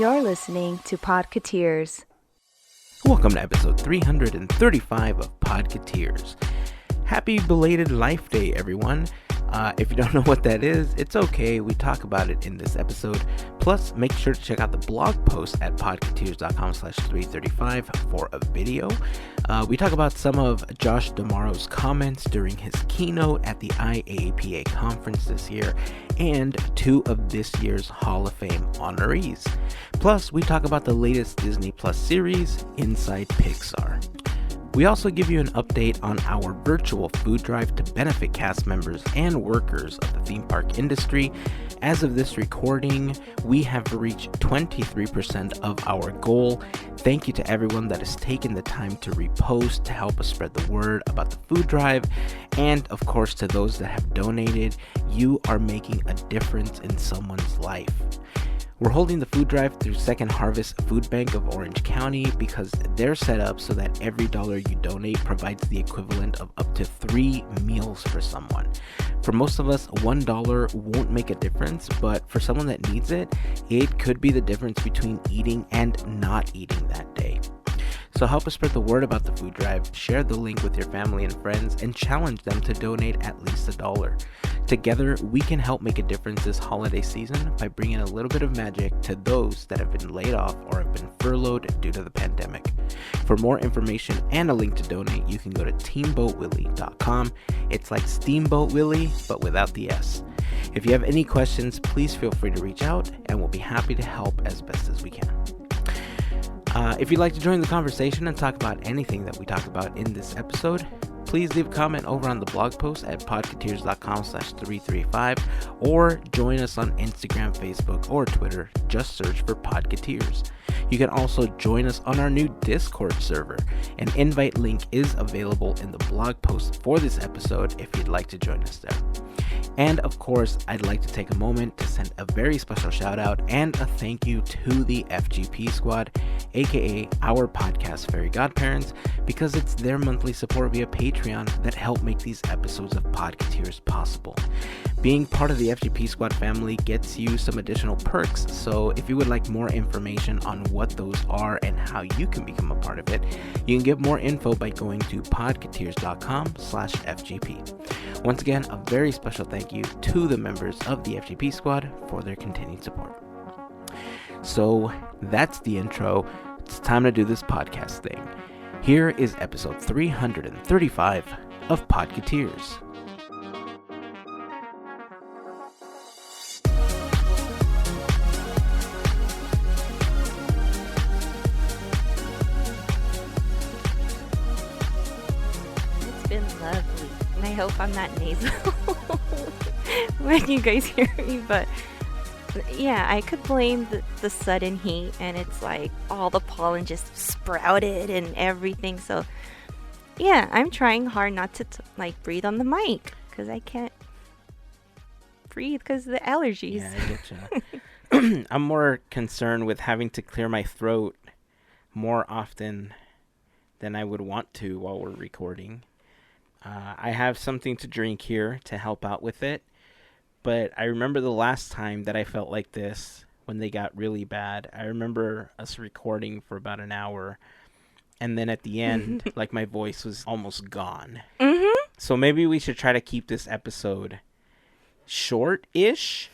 You're listening to Podketeers. Welcome to episode 335 of Podketeers. Happy belated Life Day, everyone. If you don't know what that is, it's okay. We talk about it in this episode. Plus, make sure to check out the blog post at podketeers.com/335 for a video. We talk about some of Josh D'Amaro's comments during his keynote at the IAAPA conference this year and two of this year's Hall of Fame honorees. Plus, we talk about the latest Disney Plus series, Inside Pixar. We also give you an update on our virtual food drive to benefit cast members and workers of the theme park industry. As of this recording, we have reached 23% of our goal. Thank you to everyone that has taken the time to repost to help us spread the word about the food drive. And of course, to those that have donated, you are making a difference in someone's life. We're holding the food drive through Second Harvest Food Bank of Orange County because they're set up so that every dollar you donate provides the equivalent of up to 3 meals for someone. For most of us, $1 won't make a difference, but for someone that needs it, it could be the difference between eating and not eating that day. So help us spread the word about the food drive, share the link with your family and friends, and challenge them to donate at least $1. Together, we can help make a difference this holiday season by bringing a little bit of magic to those that have been laid off or have been furloughed due to the pandemic. For more information and a link to donate, you can go to teamboatwillie.com. It's like Steamboat Willie, but without the S. If you have any questions, please feel free to reach out, and we'll be happy to help as best as we can. If you'd like to join the conversation and talk about anything that we talk about in this episode, please leave a comment over on the blog post at podketeers.com/335 or join us on Instagram, Facebook, or Twitter. Just search for Podketeers. You can also join us on our new Discord server. An invite link is available in the blog post for this episode if you'd like to join us there. And of course, I'd like to take a moment to send a very special shout out and a thank you to the FGP Squad, aka our podcast Fairy Godparents, because it's their monthly support via Patreon that help make these episodes of Podketeers possible. Being part of the FGP Squad family gets you some additional perks, so if you would like more information on what those are and how you can become a part of it, you can get more info by going to podketeers.com/FGP. Once again, a very special thank you to the members of the FGP Squad for their continued support. So that's the intro. It's time to do this podcast thing. Here is episode 335 of Podketeers. It's been lovely. And I hope I'm not nasal when you guys hear me, but yeah, I could blame the sudden heat, and it's like all the pollen just sprouted and everything. So yeah, I'm trying hard not to breathe on the mic because I can't breathe because of the allergies. Yeah, I get you. I'm more concerned with having to clear my throat more often than I would want to while we're recording. I have something to drink here to help out with it. But I remember the last time that I felt like this when they got really bad. I remember us recording for about an hour. And then at the end, like my voice was almost gone. Mm-hmm. So maybe we should try to keep this episode short-ish.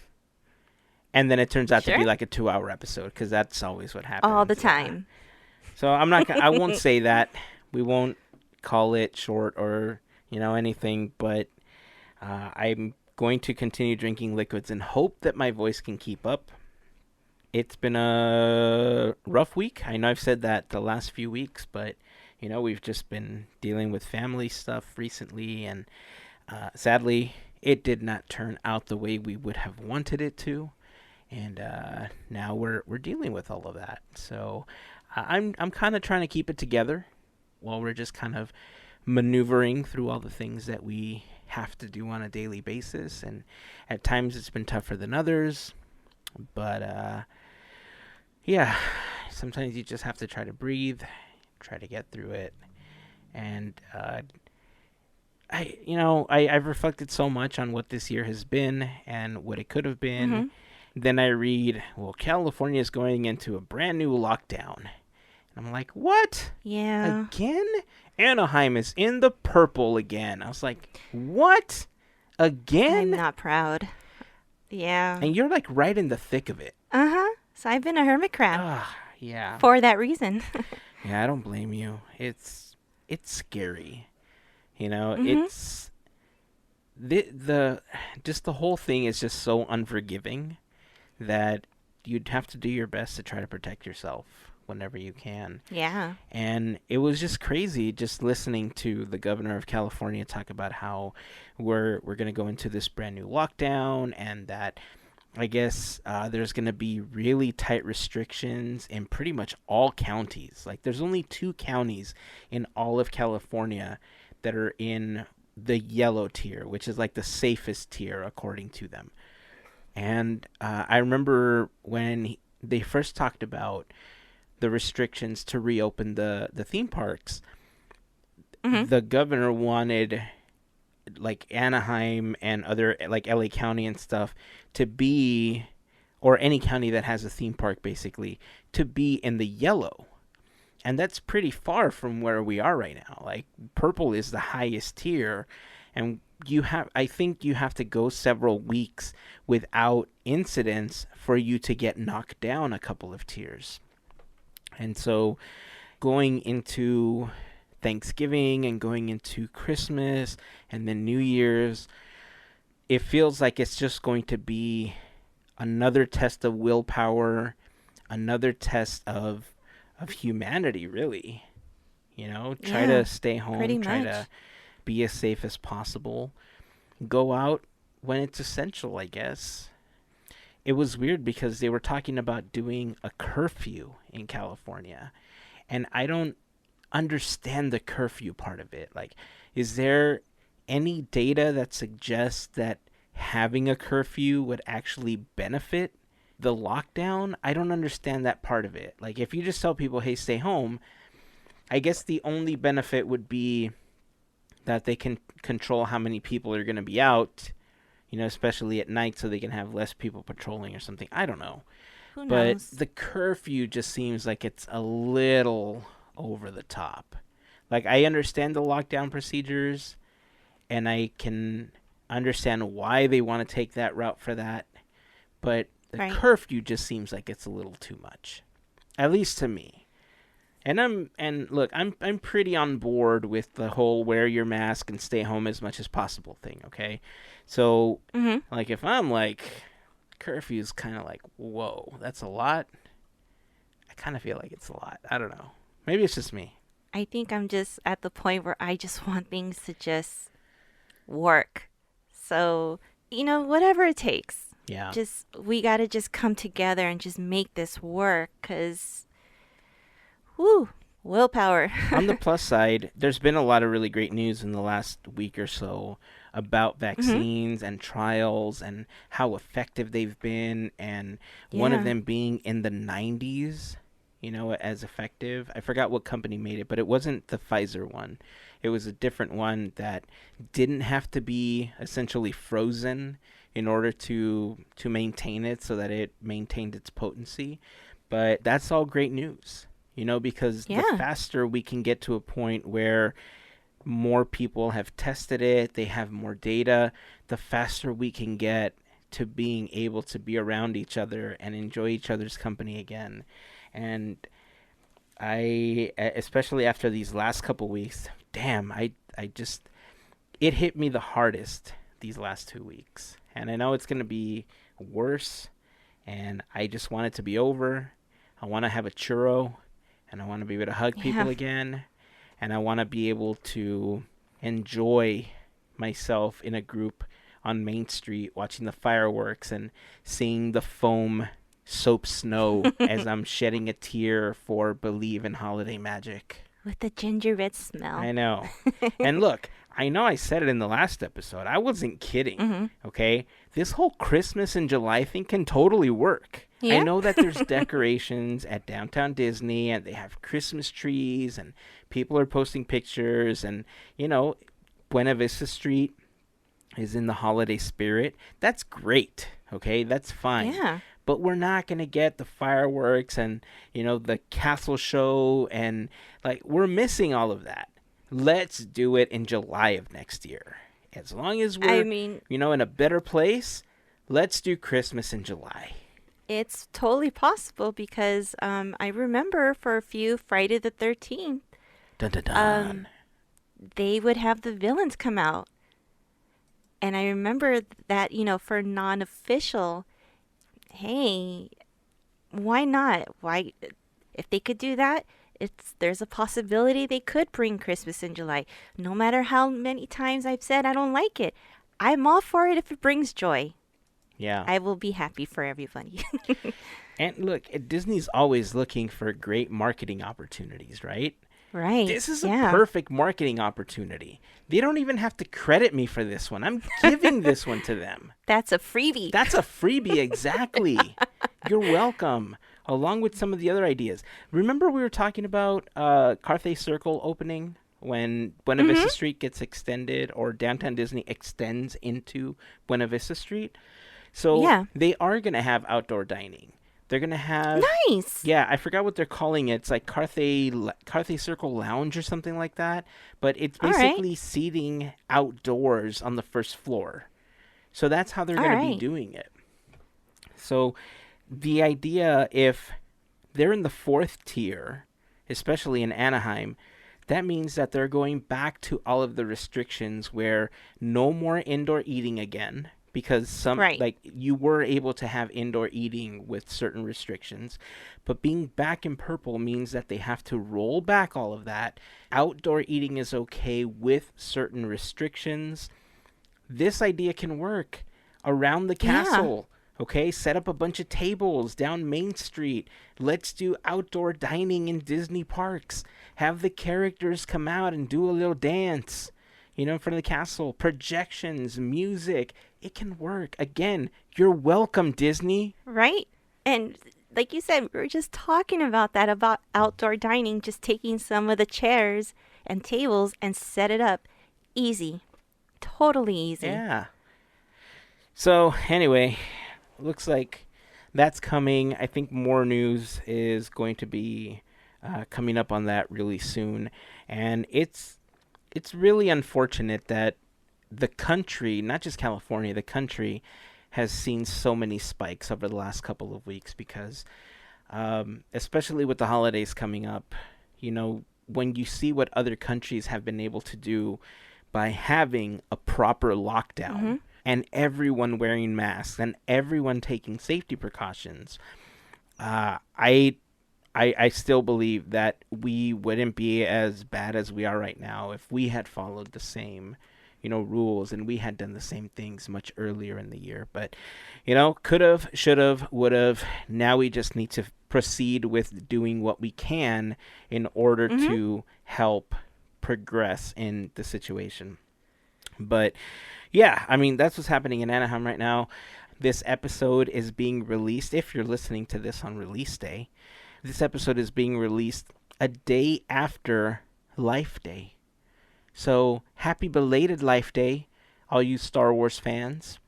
And then it turns out to be like a 2-hour episode. Because that's always what happens. All the time. So I won't say that. We won't call it short or, anything. But I'm going to continue drinking liquids and hope that my voice can keep up. It's been a rough week. I know I've said that the last few weeks, but we've just been dealing with family stuff recently, and sadly it did not turn out the way we would have wanted it to, and now we're dealing with all of that. So I'm kind of trying to keep it together while we're just kind of maneuvering through all the things that we have to do on a daily basis, and at times it's been tougher than others, but yeah, sometimes you just have to try to breathe, try to get through it. And I've reflected so much on what this year has been and what it could have been, Then I read, well, California is going into a brand new lockdown. And I'm like, what? Yeah. Again? Anaheim is in the purple again. I was like, what? Again? I'm not proud. Yeah. And you're like right in the thick of it. Uh-huh. So I've been a hermit crab Yeah. for that reason. Yeah, I don't blame you. It's scary. You know, Mhm. it's the just the whole thing is just so unforgiving that you'd have to do your best to try to protect yourself whenever you can. Yeah. And it was just crazy just listening to the governor of California talk about how we're going to go into this brand new lockdown, and that I guess there's going to be really tight restrictions in pretty much all counties. Like there's only 2 counties in all of California that are in the yellow tier, which is like the safest tier according to them. And I remember when they first talked about the restrictions to reopen the theme parks, the governor wanted like Anaheim and other like LA County and stuff to be, or any county that has a theme park basically, to be in the yellow. And that's pretty far from where we are right now. Like purple is the highest tier, and I think you have to go several weeks without incidents for you to get knocked down a couple of tiers. And so going into Thanksgiving and going into Christmas and then New Year's, it feels like it's just going to be another test of willpower, another test of humanity, really. You know, try to stay home, try to be as safe as possible. Go out when it's essential, I guess. It was weird because they were talking about doing a curfew in California, and I don't understand the curfew part of it. Like, is there any data that suggests that having a curfew would actually benefit the lockdown? I don't understand that part of it. Like, if you just tell people, hey, stay home, I guess the only benefit would be that they can control how many people are going to be out, you know, especially at night, so they can have less people patrolling or something. I don't know. Who knows? But the curfew just seems like it's a little over the top. Like, I understand the lockdown procedures, and I can understand why they want to take that route for that, but the curfew just seems like it's a little too much, at least to me. And look, I'm pretty on board with the whole wear your mask and stay home as much as possible thing, okay? So, like, if I'm like, curfew is kind of like, whoa, that's a lot. I kind of feel like it's a lot. I don't know. Maybe it's just me. I think I'm just at the point where I just want things to just work. So, you know, whatever it takes. Yeah. We got to just come together and just make this work, because, woo, willpower. On the plus side, there's been a lot of really great news in the last week or so about vaccines and trials and how effective they've been, and one of them being in the 90s, you know, as effective. I forgot what company made it, but it wasn't the Pfizer one. It was a different one that didn't have to be essentially frozen in order to maintain it, so that it maintained its potency. But that's all great news, you know, because the faster we can get to a point where more people have tested it, they have more data, the faster we can get to being able to be around each other and enjoy each other's company again. And I, especially after these last couple weeks, damn, I just, it hit me the hardest these last 2 weeks. And I know it's going to be worse, and I just want it to be over. I want to have a churro, and I want to be able to hug people again, and I want to be able to enjoy myself in a group on Main Street watching the fireworks and seeing the foam soap snow as I'm shedding a tear for Believe in Holiday Magic. With the gingerbread smell. I know. And look, I know I said it in the last episode. I wasn't kidding, okay? This whole Christmas in July thing can totally work. Yeah? I know that there's decorations at Downtown Disney, and they have Christmas trees, and people are posting pictures, and, you know, Buena Vista Street is in the holiday spirit. That's great, Okay, that's fine. Yeah. But we're not going to get the fireworks and, the castle show, and like we're missing all of that. Let's do it in July of next year. As long as I we're, mean, in a better place, let's do Christmas in July. it's totally possible because I remember for a few Friday the 13th, Dun dun dun. they would have the villains come out. And I remember that, for non-official, hey, why not? Why, if they could do that, there's a possibility they could bring Christmas in July. No matter how many times I've said I don't like it, I'm all for it if it brings joy. Yeah. I will be happy for everybody. And look, Disney's always looking for great marketing opportunities, right? Right. This is a yeah. perfect marketing opportunity. They don't even have to credit me for this one. I'm giving this one to them. That's a freebie. That's a freebie, exactly. You're welcome. Along with some of the other ideas. Remember we were talking about Carthay Circle opening when Buena Vista Street gets extended, or Downtown Disney extends into Buena Vista Street? So Yeah. they are going to have outdoor dining. They're going to have... Nice. Yeah, I forgot what they're calling it. It's like Carthay Circle Lounge or something like that. But it's basically seating outdoors on the first floor. So that's how they're going to be doing it. So the idea, if they're in the 4th tier, especially in Anaheim, that means that they're going back to all of the restrictions where no more indoor eating again. Because like you were able to have indoor eating with certain restrictions, but being back in purple means that they have to roll back all of that. Outdoor eating is okay with certain restrictions. This idea can work around the castle. Yeah. Okay, set up a bunch of tables down Main Street. Let's do outdoor dining in Disney parks. Have the characters come out and do a little dance, in front of the castle. Projections, music. It can work. Again, you're welcome, Disney. Right? And like you said, we were just talking about that, about outdoor dining, just taking some of the chairs and tables and set it up. Easy. Totally easy. Yeah. So, anyway, looks like that's coming. I think more news is going to be coming up on that really soon. And it's really unfortunate that the country, not just California, the country has seen so many spikes over the last couple of weeks because, especially with the holidays coming up, when you see what other countries have been able to do by having a proper lockdown and everyone wearing masks and everyone taking safety precautions, I still believe that we wouldn't be as bad as we are right now if we had followed the same rules, and we had done the same things much earlier in the year. But, could have, should have, would have. Now we just need to proceed with doing what we can in order to help progress in the situation. But, yeah, I mean, that's what's happening in Anaheim right now. This episode is being released, if you're listening to this on release day, this episode is being released a day after Life Day. So, happy belated Life Day, all you Star Wars fans.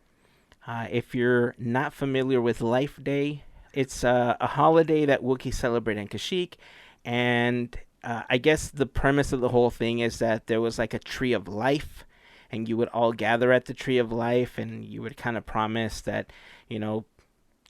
If you're not familiar with Life Day, it's a holiday that Wookiees celebrate in Kashyyyk. And I guess the premise of the whole thing is that there was like a tree of life, and you would all gather at the tree of life, and you would kind of promise that,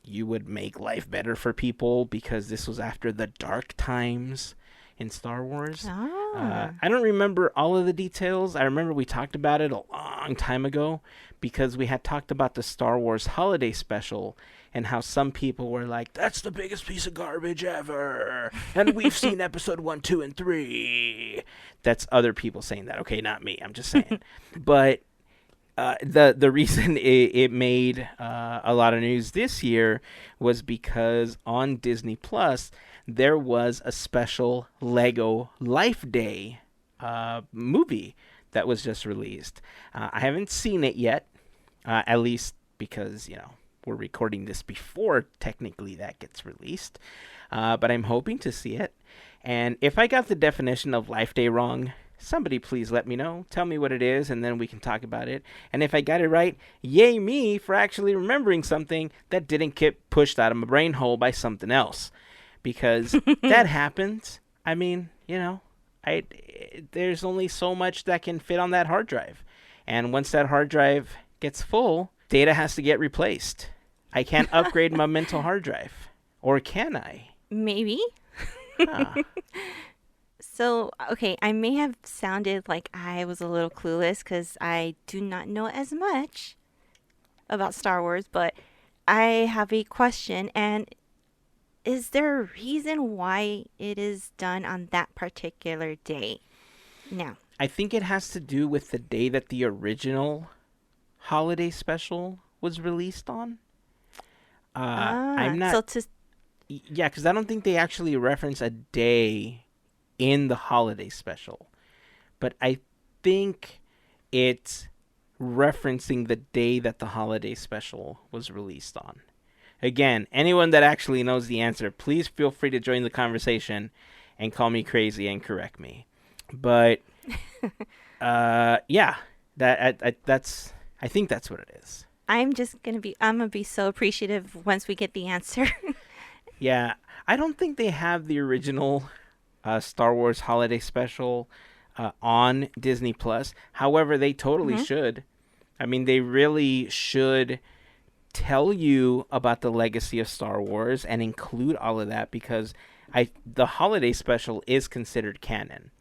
you would make life better for people, because this was after the dark times in Star Wars. I don't remember all of the details. I remember we talked about it a long time ago because we had talked about the Star Wars holiday special and how some people were like, that's the biggest piece of garbage ever. And we've seen episode 1, 2, and 3. That's other people saying that. Okay, not me. I'm just saying. But the reason it made a lot of news this year was because on Disney Plus, there was a special Lego Life Day movie that was just released. I haven't seen it yet, at least because, we're recording this before technically that gets released. But I'm hoping to see it. And if I got the definition of Life Day wrong, somebody please let me know. Tell me what it is, and then we can talk about it. And if I got it right, yay me for actually remembering something that didn't get pushed out of my brain hole by something else. Because that happens. I mean, there's only so much that can fit on that hard drive. And once that hard drive gets full, data has to get replaced. I can't upgrade my mental hard drive. Or can I? Maybe. Huh. So, okay, I may have sounded like I was a little clueless because I do not know as much about Star Wars, but I have a question. And is there a reason why it is done on that particular day? No. I think it has to do with the day that the original holiday special was released on. I'm not. Yeah, because I don't think they actually reference a day in the holiday special, but I think it's referencing the day that the holiday special was released on. Again, anyone that actually knows the answer, please feel free to join the conversation and call me crazy and correct me. But yeah, that's I think that's what it is. I'm gonna be so appreciative once we get the answer. Yeah, I don't think they have the original Star Wars holiday special on Disney Plus. However, they totally should. I mean, they really should tell you about the legacy of Star Wars and include all of that, because the holiday special is considered canon.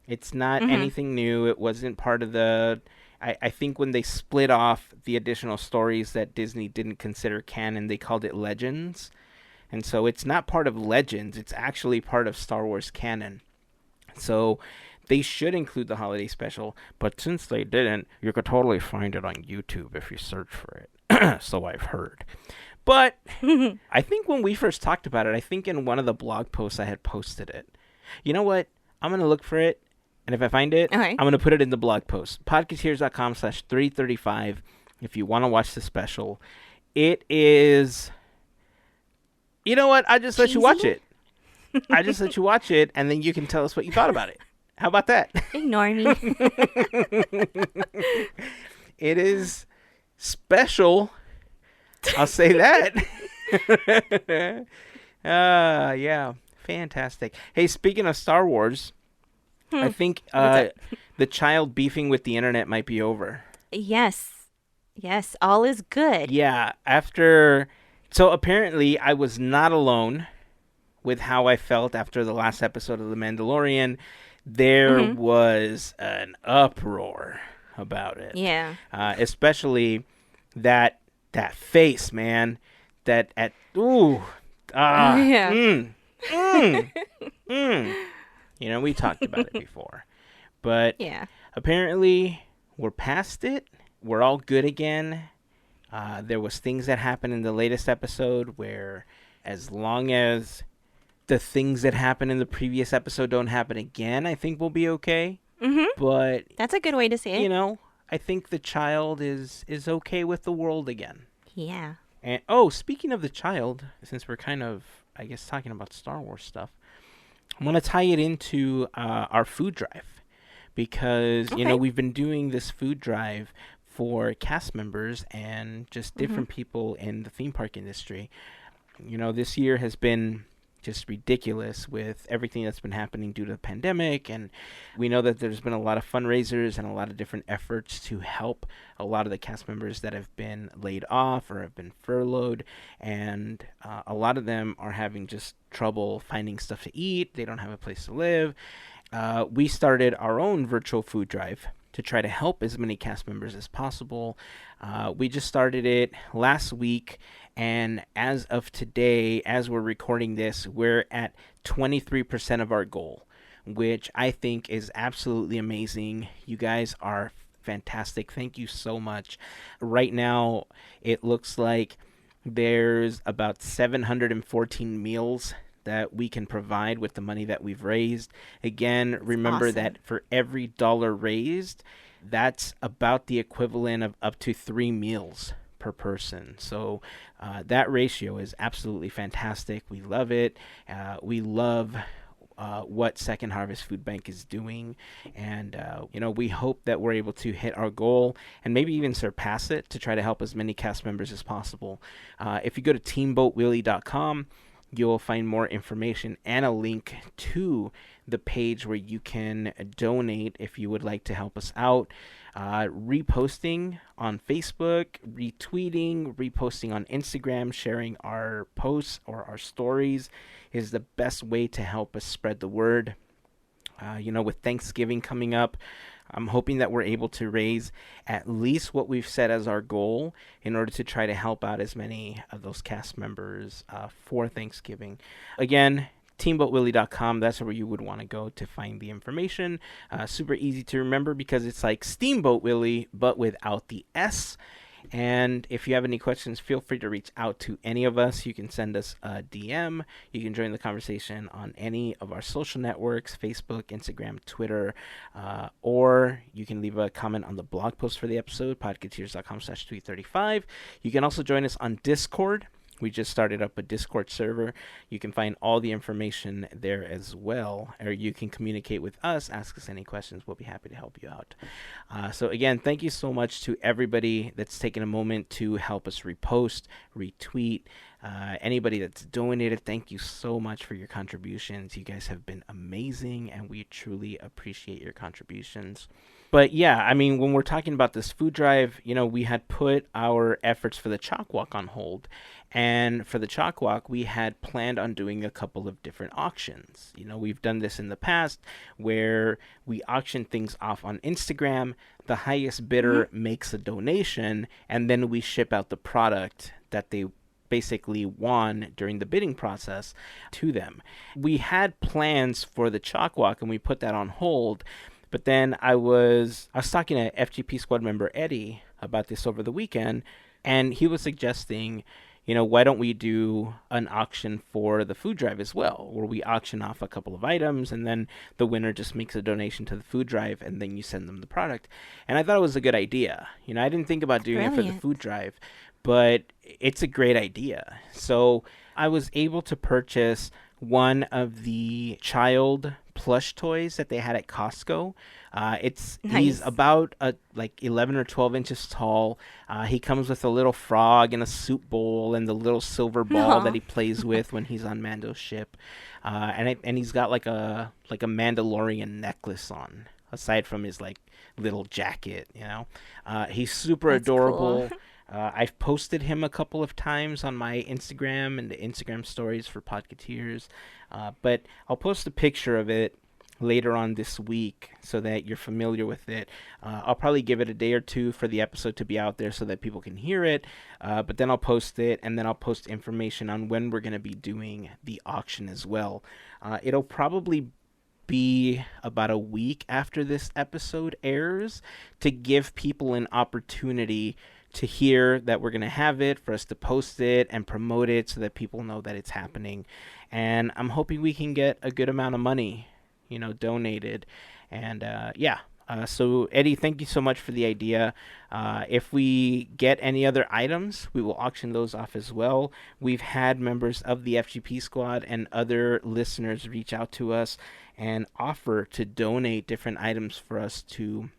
It's not anything new. It wasn't part of the... I think when they split off the additional stories that Disney didn't consider canon, they called it Legends. And so it's not part of Legends. It's actually part of Star Wars canon. So they should include the holiday special. But since they didn't, you could totally find it on YouTube if you search for it. So I've heard. But I think when we first talked about it, I think in one of the blog posts I had posted it. You know what? I'm going to look for it. And if I find it, okay, I'm going to put it in the blog post. Podketeers.com/335 if you want to watch the special. It is... You know what? I just let you watch it. I just let you watch it, and then you can tell us what you thought about it. How about that? Ignore me. It is special. I'll say that. Yeah. Fantastic. Hey, speaking of Star Wars, I think the child beefing with the internet might be over. Yes. Yes, all is good. Yeah, So apparently I was not alone with how I felt after the last episode of The Mandalorian. There was an uproar about it. Yeah. Especially that face, man. Yeah. We talked about it before. But yeah, apparently we're past it. We're all good again. There was things that happened in the latest episode where, as long as the things that happened in the previous episode don't happen again, I think we'll be okay. But that's a good way to say it. I think the child is okay with the world again. Yeah. And speaking of the child, since we're kind of, I guess, talking about Star Wars stuff, I'm gonna tie it into our food drive, because we've been doing this food drive for cast members and just different people in the theme park industry. This year has been just ridiculous with everything that's been happening due to the pandemic, and we know that there's been a lot of fundraisers and a lot of different efforts to help a lot of the cast members that have been laid off or have been furloughed, and a lot of them are having just trouble finding stuff to eat. They don't have a place to live. We started our own virtual food drive to try to help as many cast members as possible. We just started it last week, and as of today, as we're recording this, we're at 23% of our goal, which I think is absolutely amazing. You guys are fantastic. Thank you so much. Right now, it looks like there's about 714 meals that we can provide with the money that we've raised. Again, remember awesome. that for every dollar raised, that's about the equivalent of up to 3 meals per person. So that ratio is absolutely fantastic. We love it. We love what Second Harvest Food Bank is doing. And, we hope that we're able to hit our goal and maybe even surpass it to try to help as many cast members as possible. If you go to teamboatwillie.com, you'll find more information and a link to the page where you can donate if you would like to help us out. Reposting on Facebook, retweeting, reposting on Instagram, sharing our posts or our stories is the best way to help us spread the word. With Thanksgiving coming up, I'm hoping that we're able to raise at least what we've set as our goal in order to try to help out as many of those cast members for Thanksgiving. Again, teamboatwillie.com, that's where you would want to go to find the information. Super easy to remember because it's like Steamboat Willie, but without the S. And if you have any questions, feel free to reach out to any of us. You can send us a DM. You can join the conversation on any of our social networks, Facebook, Instagram, Twitter, or you can leave a comment on the blog post for the episode, podketeers.com/tweet35. You can also join us on Discord. We just started up a Discord server. You can find all the information there as well, or you can communicate with us, ask us any questions. We'll be happy to help you out. So again, thank you so much to everybody that's taken a moment to help us repost, retweet. Anybody that's donated, thank you so much for your contributions. You guys have been amazing, and we truly appreciate your contributions. But yeah, when we're talking about this food drive, we had put our efforts for the chalk walk on hold. And for the chalk walk, we had planned on doing a couple of different auctions. We've done this in the past where we auction things off on Instagram. The highest bidder makes a donation, and then we ship out the product that they basically won during the bidding process to them. We had plans for the chalk walk, and we put that on hold. But then I was talking to FGP Squad member Eddie about this over the weekend, and he was suggesting, why don't we do an auction for the food drive as well, where we auction off a couple of items and then the winner just makes a donation to the food drive and then you send them the product. And I thought it was a good idea. I didn't think about doing it for the food drive, but it's a great idea. So I was able to purchase one of the child plush toys that they had at Costco. He's about 11 or 12 inches tall. He comes with a little frog and a soup bowl and the little silver ball that he plays with when he's on Mando's ship. And he's got like a Mandalorian necklace on, aside from his little jacket. He's super adorable. Cool. I've posted him a couple of times on my Instagram and the Instagram stories for Podketeers, but I'll post a picture of it later on this week so that you're familiar with it. I'll probably give it a day or two for the episode to be out there so that people can hear it, but then I'll post it, and then I'll post information on when we're going to be doing the auction as well. It'll probably be about a week after this episode airs to give people an opportunity to hear that we're going to have it, for us to post it and promote it so that people know that it's happening. And I'm hoping we can get a good amount of money, donated. And so Eddie, thank you so much for the idea. If we get any other items, we will auction those off as well. We've had members of the FGP Squad and other listeners reach out to us and offer to donate different items for us to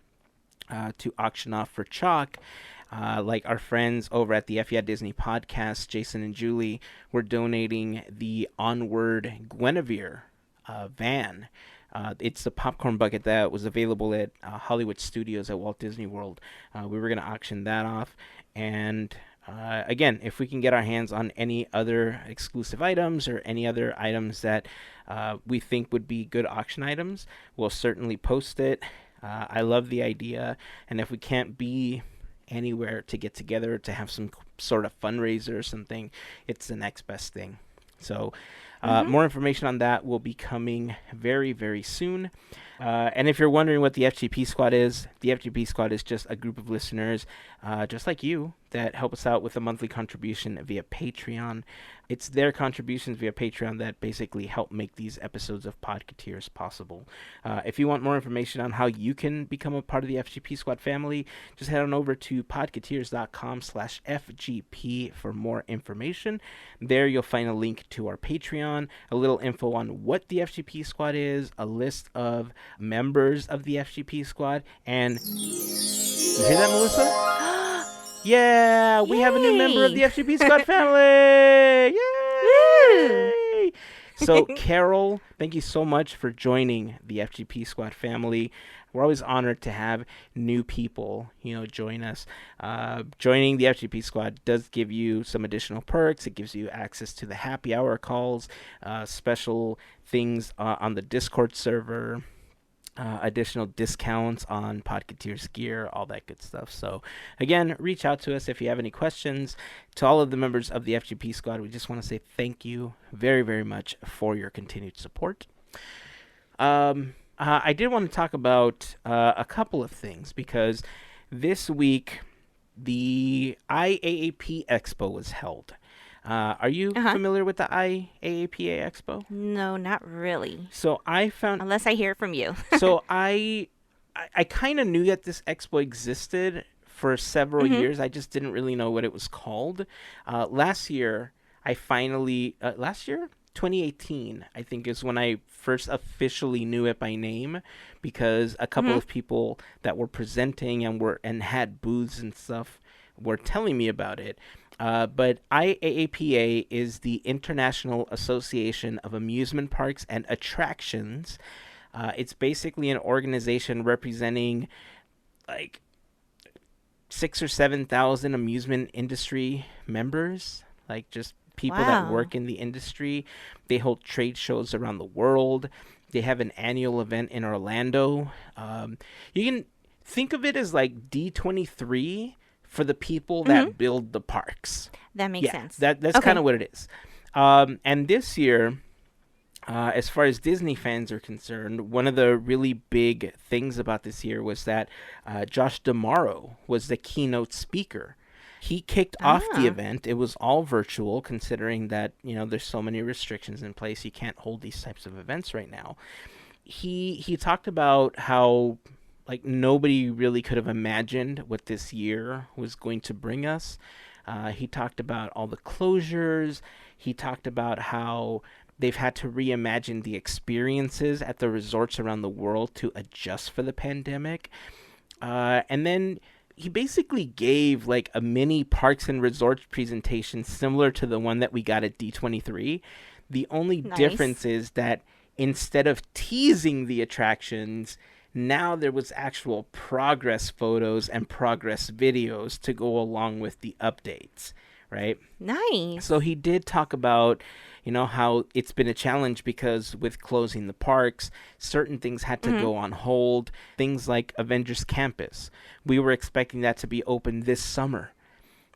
auction off for chalk. Like our friends over at the F Yeah Disney podcast, Jason and Julie, were donating the Onward Guinevere van. It's the popcorn bucket that was available at Hollywood Studios at Walt Disney World. We were going to auction that off. And again, if we can get our hands on any other exclusive items or any other items that we think would be good auction items, we'll certainly post it. I love the idea. And if we can't be anywhere to get together to have some sort of fundraiser or something, it's the next best thing. So more information on that will be coming very, very soon. And if you're wondering what the FGP Squad is, the FGP Squad is just a group of listeners just like you that help us out with a monthly contribution via Patreon. It's their contributions via Patreon that basically help make these episodes of Podketeers possible. If you want more information on how you can become a part of the FGP Squad family, just head on over to podketeers.com/FGP for more information. There you'll find a link to our Patreon, a little info on what the FGP Squad is, a list of members of the FGP Squad, and you hear that, Melissa? Yeah, we have a new member of the FGP Squad family! Yay! So, Carol, thank you so much for joining the FGP Squad family. We're always honored to have new people, join us. Joining the FGP Squad does give you some additional perks. It gives you access to the happy hour calls, special things on the Discord server, additional discounts on Podketeers gear, all that good stuff. So, again, reach out to us if you have any questions. To all of the members of the FGP Squad, we just want to say thank you very, very much for your continued support. I did want to talk about a couple of things, because this week the IAAP Expo was held. Are you familiar with the IAAPA Expo? No, not really. So I found... Unless I hear from you. So I kind of knew that this expo existed for several years. I just didn't really know what it was called. Last year, 2018, I think, is when I first officially knew it by name, because a couple of people that were presenting and had booths and stuff were telling me about it. But IAAPA is the International Association of Amusement Parks and Attractions. It's basically an organization representing like 6,000 or 7,000 amusement industry members, like just people that work in the industry. They hold trade shows around the world. They have an annual event in Orlando. You can think of it as like D23 for the people that build the parks. That makes sense. That's kind of what it is. And this year, as far as Disney fans are concerned, one of the really big things about this year was that Josh D'Amaro was the keynote speaker. He kicked off the event. It was all virtual, considering that, there's so many restrictions in place. You can't hold these types of events right now. He talked about how nobody really could have imagined what this year was going to bring us. He talked about all the closures. He talked about how they've had to reimagine the experiences at the resorts around the world to adjust for the pandemic. And then he basically gave a mini parks and resorts presentation similar to the one that we got at D23. The only difference is that instead of teasing the attractions, now there was actual progress photos and progress videos to go along with the updates, right? Nice. So he did talk about, how it's been a challenge because with closing the parks, certain things had to go on hold. Things like Avengers Campus. We were expecting that to be open this summer,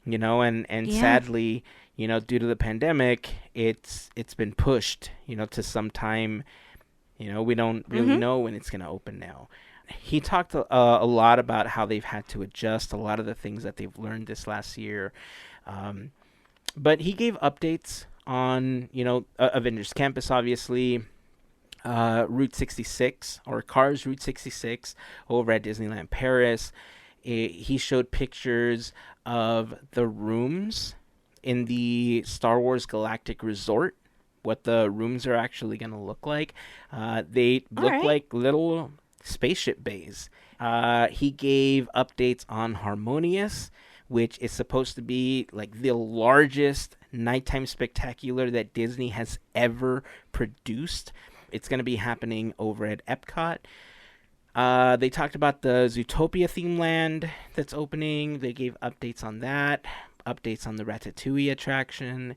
and sadly, due to the pandemic, it's been pushed, to some time. We don't really know when it's going to open now. He talked a lot about how they've had to adjust a lot of the things that they've learned this last year. But he gave updates on, Avengers Campus, obviously, Route 66, or Cars Route 66 over at Disneyland Paris. He showed pictures of the rooms in the Star Wars Galactic Resort, what the rooms are actually going to look like. They look like little spaceship bays. He gave updates on Harmonious, which is supposed to be the largest nighttime spectacular that Disney has ever produced. It's going to be happening over at Epcot. They talked about the Zootopia theme land that's opening. They gave updates on that, updates on the Ratatouille attraction.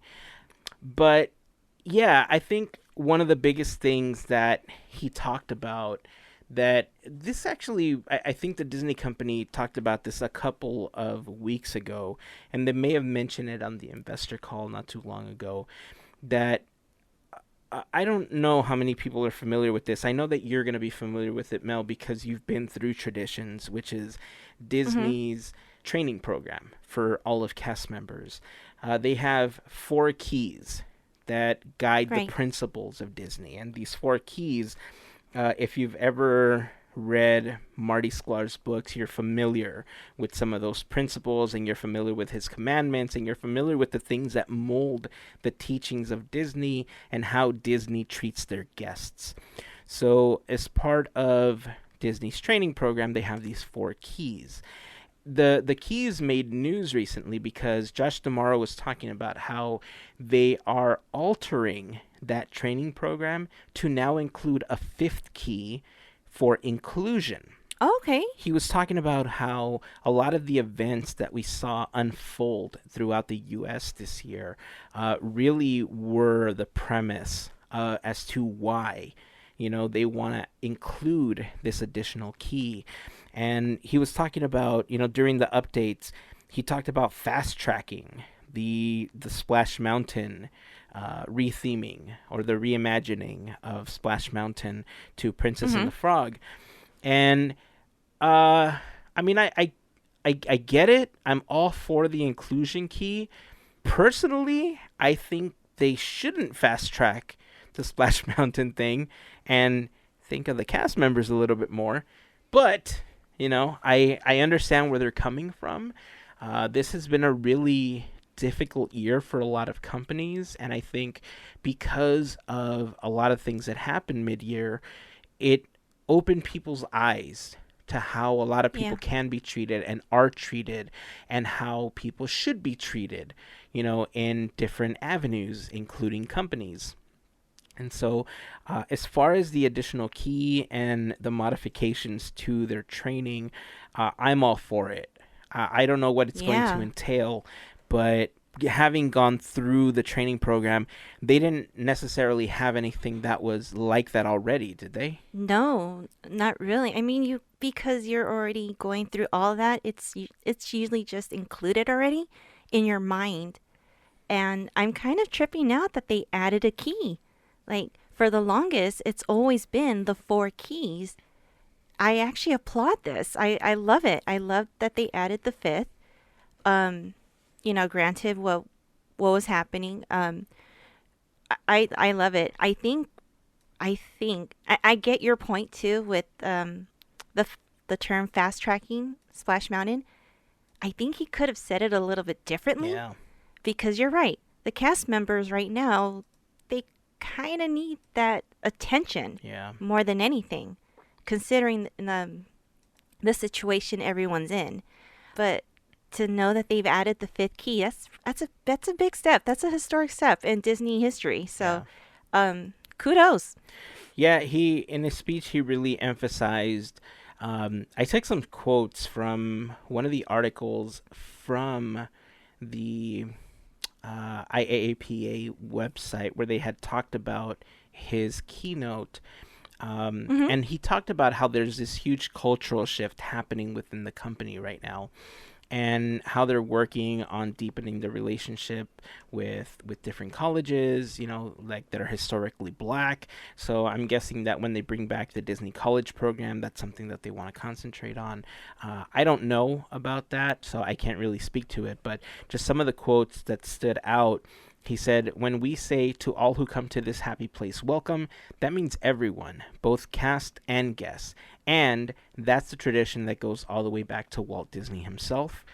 But yeah, I think one of the biggest things that he talked about, that this actually, I think the Disney company talked about this a couple of weeks ago, and they may have mentioned it on the investor call not too long ago, that I don't know how many people are familiar with this. I know that you're going to be familiar with it, Mel, because you've been through Traditions, which is Disney's training program for all of cast members. They have 4 keys that guide the Right. principles of Disney. And these 4 keys, if you've ever read Marty Sklar's books, you're familiar with some of those principles, and you're familiar with his commandments, and you're familiar with the things that mold the teachings of Disney and how Disney treats their guests. So as part of Disney's training program, they have these 4 keys. The keys made news recently because Josh D'Amaro was talking about how they are altering that training program to now include a 5th key for inclusion. Okay. He was talking about how a lot of the events that we saw unfold throughout the U.S. this year really were the premise as to why, they want to include this additional key. And he was talking about, during the updates, he talked about fast tracking the Splash Mountain retheming or the reimagining of Splash Mountain to Princess and the Frog. And I get it. I'm all for the inclusion key. Personally, I think they shouldn't fast track the Splash Mountain thing and think of the cast members a little bit more. But, I understand where they're coming from. This has been a really difficult year for a lot of companies, and I think because of a lot of things that happened mid-year, it opened people's eyes to how a lot of people can be treated and are treated, and how people should be treated, in different avenues, including companies. And so as far as the additional key and the modifications to their training, I'm all for it. I don't know what it's going to entail, but having gone through the training program, they didn't necessarily have anything that was like that already, did they? No, not really. I mean, because you're already going through all that, it's usually just included already in your mind. And I'm kind of tripping out that they added a key. Like, for the longest, it's always been the 4 keys. I actually applaud this. I love it. I love that they added the 5th. Granted what was happening. I love it. I think I get your point too with the term fast tracking Splash Mountain. I think he could have said it a little bit differently. Yeah. Because you're right. The cast members right now, they kind of need that attention more than anything, considering the situation everyone's in. But to know that they've added the 5th key, that's a big step. That's a historic step in Disney history. So, kudos. Yeah, in his speech, he really emphasized. I took some quotes from one of the articles from the IAAPA website where they had talked about his keynote. And he talked about how there's this huge cultural shift happening within the company right now, and how they're working on deepening the relationship with different colleges, like that are historically Black. So I'm guessing that when they bring back the Disney College program, that's something that they want to concentrate on. I don't know about that, so I can't really speak to it, but just some of the quotes that stood out. He said, "When we say to all who come to this happy place, welcome, that means everyone, both cast and guests. And that's the tradition that goes all the way back to Walt Disney himself."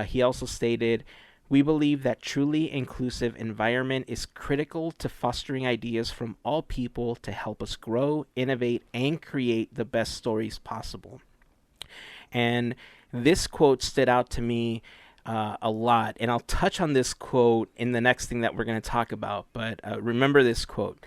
He also stated, "We believe that truly inclusive environment is critical to fostering ideas from all people to help us grow, innovate, and create the best stories possible." And this quote stood out to me a lot, and I'll touch on this quote in the next thing that we're going to talk about, but remember this quote.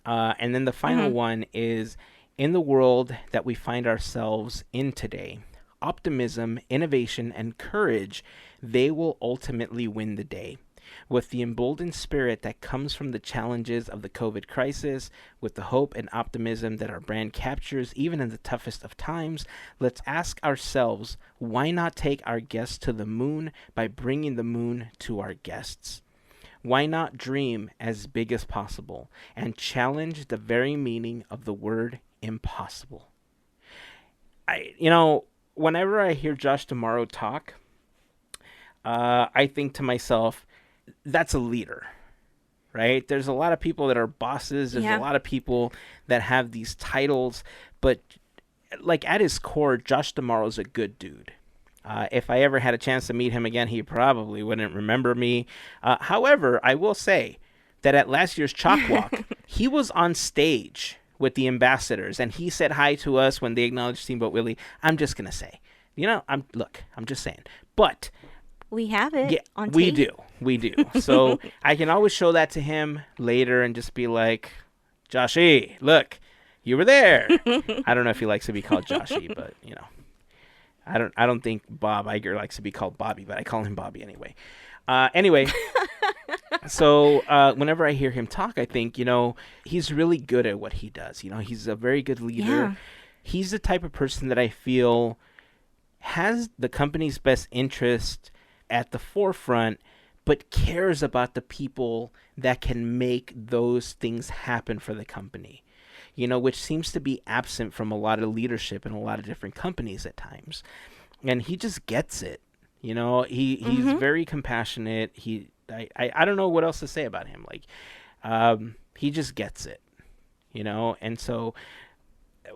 And then the final one is, "In the world that we find ourselves in today, optimism, innovation, and courage, they will ultimately win the day. With the emboldened spirit that comes from the challenges of the COVID crisis, with the hope and optimism that our brand captures even in the toughest of times, let's ask ourselves, why not take our guests to the moon by bringing the moon to our guests? Why not dream as big as possible and challenge the very meaning of the word impossible?" Whenever I hear Josh D'Amaro talk, I think to myself, that's a leader, right? There's a lot of people that are bosses. There's a lot of people that have these titles, but like at his core, Josh D'Amaro's a good dude. If I ever had a chance to meet him again, he probably wouldn't remember me. However, I will say that at last year's Chalk Walk, he was on stage with the ambassadors, and he said hi to us when they acknowledged Steamboat Willie. I'm just gonna say, I'm just saying, but we have it on tape. We do. So I can always show that to him later and just be like, Joshy, look, you were there. I don't know if he likes to be called Joshy, but I don't think Bob Iger likes to be called Bobby, but I call him Bobby anyway. So whenever I hear him talk, I think, he's really good at what he does. He's a very good leader. Yeah. He's the type of person that I feel has the company's best interest at the forefront, but cares about the people that can make those things happen for the company, which seems to be absent from a lot of leadership in a lot of different companies at times. And he just gets it. He's very compassionate. I don't know what else to say about him. He just gets it, And so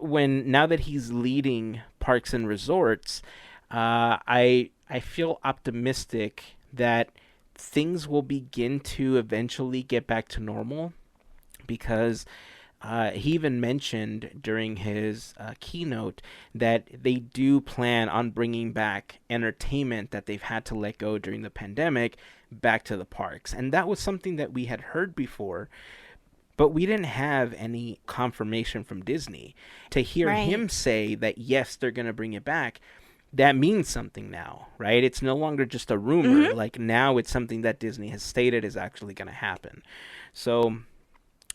now that he's leading Parks and Resorts, I feel optimistic that things will begin to eventually get back to normal, because he even mentioned during his keynote that they do plan on bringing back entertainment that they've had to let go during the pandemic back to the parks. And that was something that we had heard before, but we didn't have any confirmation from Disney. To hear him say that, yes, they're going to bring it back, that means something now, right? It's no longer just a rumor. Now it's something that Disney has stated is actually going to happen. So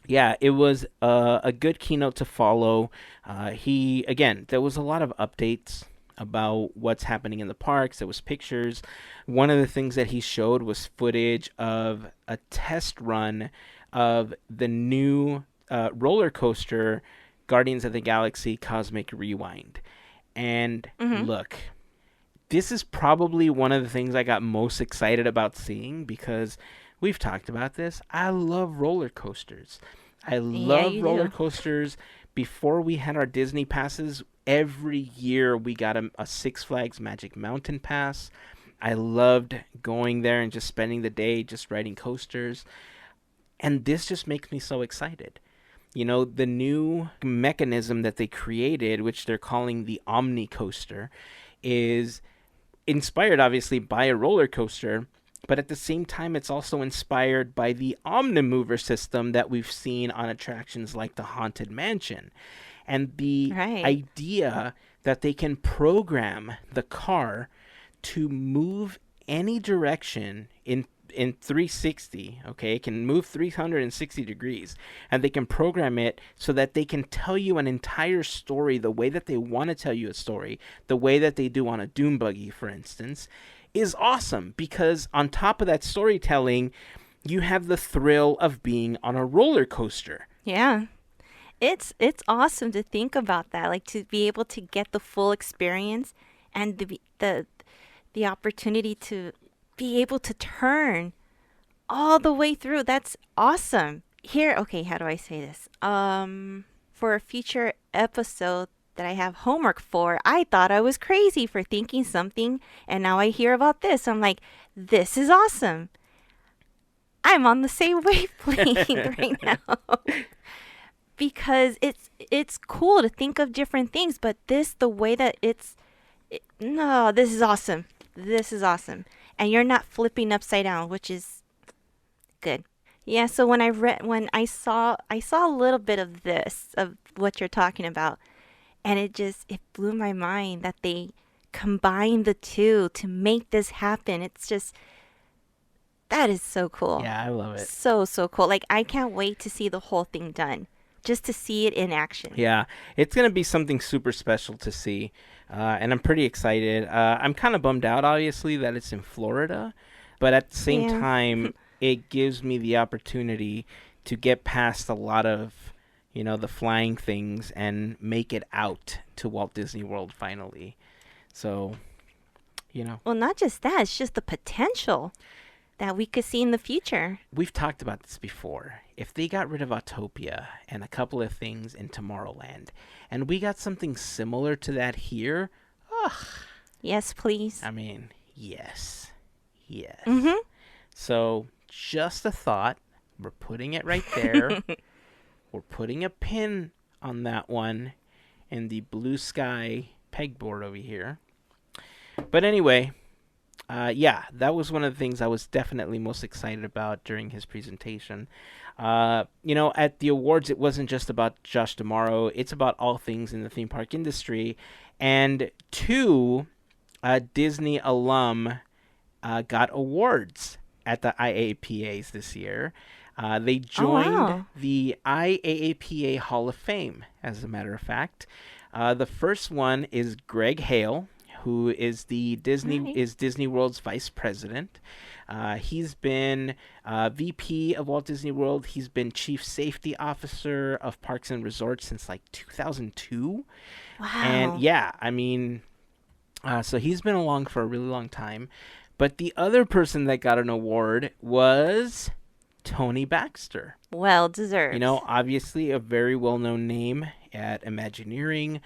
yeah, it was a good keynote to follow. There was a lot of updates about what's happening in the parks. There was pictures. One of the things that he showed was footage of a test run of the new roller coaster, Guardians of the Galaxy Cosmic Rewind. And look, this is probably one of the things I got most excited about seeing, because we've talked about this. I love roller coasters. I love roller coasters. Before we had our Disney passes, every year we got a Six Flags Magic Mountain pass. I loved going there and just spending the day just riding coasters. And this just makes me so excited. The new mechanism that they created, which they're calling the Omni Coaster, is inspired obviously by a roller coaster, but at the same time it's also inspired by the Omnimover system that we've seen on attractions like the Haunted Mansion. And the idea that they can program the car to move any direction in 360, okay? It can move 360 degrees, and they can program it so that they can tell you an entire story the way that they want to tell you a story, the way that they do on a Doom Buggy, for instance, is awesome, because on top of that storytelling, you have the thrill of being on a roller coaster. Yeah. It's awesome to think about that, to be able to get the full experience and the opportunity to be able to turn all the way through. That's awesome. Here, okay, how do I say this? For a future episode that I have homework for, I thought I was crazy for thinking something, and now I hear about this. I'm like, this is awesome. I'm on the same wavelength right now. Because it's cool to think of different things, but the way that this is awesome. This is awesome. And you're not flipping upside down, which is good. Yeah, so when I saw a little bit of this, of what you're talking about, and it blew my mind that they combined the two to make this happen. It's just, that is so cool. Yeah, I love it. So cool. I can't wait to see the whole thing done, just to see it in action. Yeah, it's going to be something super special to see. And I'm pretty excited. I'm kind of bummed out, obviously, that it's in Florida. But at the same time, it gives me the opportunity to get past a lot of, the flying things and make it out to Walt Disney World finally. So, you know. Well, not just that, it's just the potential that we could see in the future. We've talked about this before. If they got rid of Autopia and a couple of things in Tomorrowland, and we got something similar to that here, ugh. Yes, please. I mean, yes. Yes. Mm-hmm. So, just a thought. We're putting it right there. We're putting a pin on that one in the blue sky pegboard over here. But anyway, yeah, that was one of the things I was definitely most excited about during his presentation. You know, at the awards, it wasn't just about Josh D'Amaro. It's about all things in the theme park industry. And two Disney alum got awards at the IAAPAs this year. They joined the IAAPA Hall of Fame, as a matter of fact. The first one is Greg Hale, who is Disney World's vice president. He's been VP of Walt Disney World. He's been chief safety officer of Parks and Resorts since like 2002. Wow. And yeah, I mean, so he's been along for a really long time. But the other person that got an award was Tony Baxter. Well deserved. You know, obviously a very well-known name at Imagineering.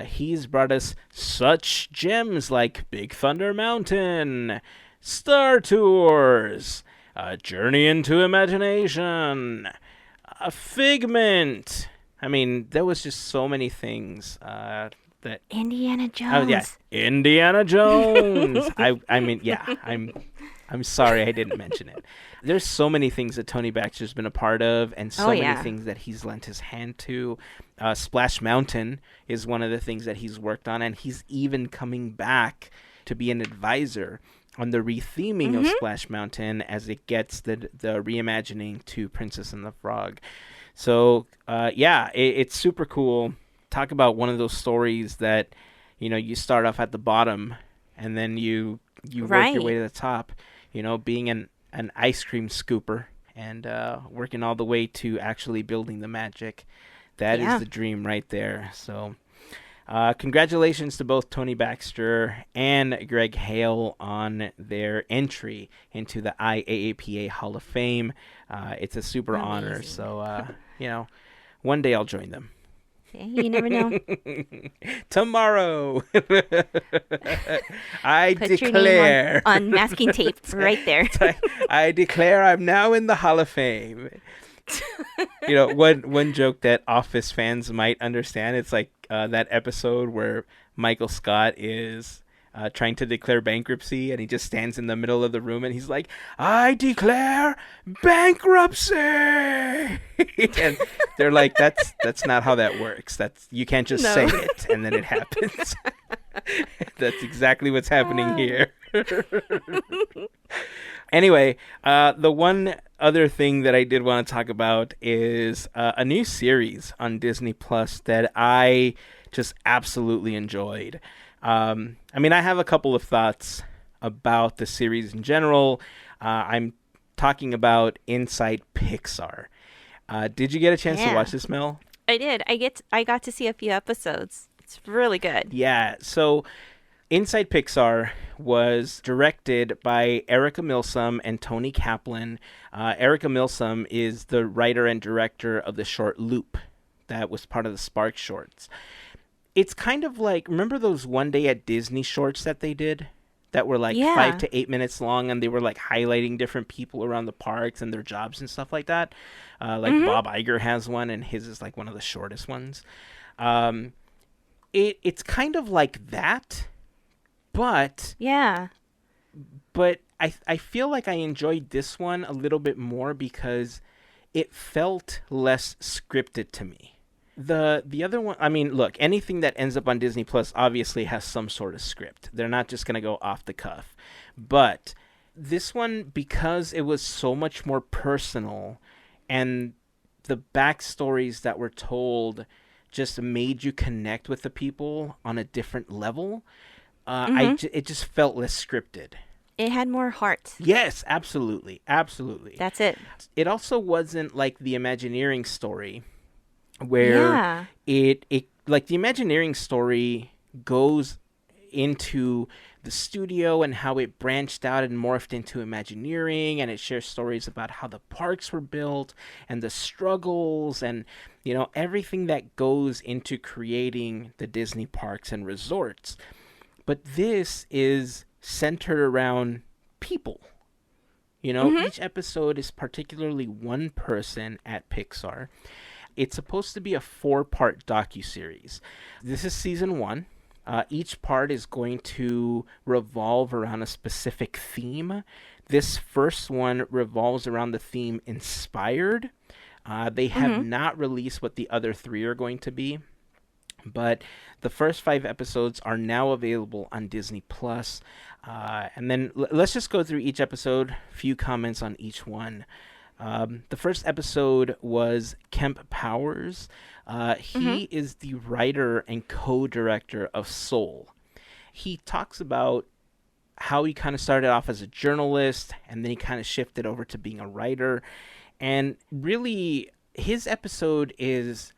He's brought us such gems like Big Thunder Mountain, Star Tours, Journey into Imagination, Figment. I mean, there was just so many things that Indiana Jones. Oh yeah, Indiana Jones. I mean, yeah, I'm sorry I didn't mention it. There's so many things that Tony Baxter's been a part of, and so many things that he's lent his hand to. Splash Mountain is one of the things that he's worked on, and he's even coming back to be an advisor on the retheming of Splash Mountain as it gets the reimagining to Princess and the Frog. So, yeah, it's super cool. Talk about one of those stories that, you know, you start off at the bottom and then you work your way to the top, you know, being an ice cream scooper and working all the way to actually building the magic. That is the dream right there. So congratulations to both Tony Baxter and Greg Hale on their entry into the IAAPA Hall of Fame. It's a super honor. So, you know, one day I'll join them. Yeah, you never know. Tomorrow, I Put declare your name on masking tape right there. I declare I'm now in the Hall of Fame. You know, one joke that Office fans might understand. It's like that episode where Michael Scott is trying to declare bankruptcy, and he just stands in the middle of the room, and he's like, "I declare bankruptcy," and they're like, "That's not how that works. You can't just say it and then it happens." That's exactly what's happening here. Anyway, the one other thing that I did want to talk about is a new series on Disney Plus that I just absolutely enjoyed. I mean, I have a couple of thoughts about the series in general. I'm talking about Inside Pixar. Did you get a chance to watch this, Mel? I did. I got to see a few episodes. It's really good. Yeah. So Inside Pixar was directed by Erica Milsom and Tony Kaplan. Erica Milsom is the writer and director of the short Loop that was part of the Spark shorts. It's kind of like, remember those One Day at Disney shorts that they did? That were like 5 to 8 minutes long, and they were like highlighting different people around the parks and their jobs and stuff like that. Bob Iger has one, and his is like one of the shortest ones. It's kind of like that, but I feel like I enjoyed this one a little bit more because it felt less scripted to me. The other one, I mean, look, anything that ends up on Disney Plus obviously has some sort of script. They're not just going to go off the cuff. But this one, because it was so much more personal and the backstories that were told just made you connect with the people on a different level, it just felt less scripted. It had more heart. Yes, absolutely. Absolutely. That's it. It also wasn't like the Imagineering story, where it like the Imagineering story goes, into the studio and how it branched out and morphed into Imagineering, and it shares stories about how the parks were built and the struggles and, you know, everything that goes into creating the Disney parks and resorts. But this is centered around people. You know, each episode is particularly one person at Pixar. It's supposed to be a 4-part docuseries. This is season 1. Each part is going to revolve around a specific theme. This first one revolves around the theme Inspired. They have not released what the other 3 are going to be, but the first 5 episodes are now available on Disney Plus. And then let's just go through each episode, few comments on each one. The first episode was Kemp Powers. He is the writer and co-director of Soul. He talks about how he kind of started off as a journalist and then he kind of shifted over to being a writer. And really, his episode is,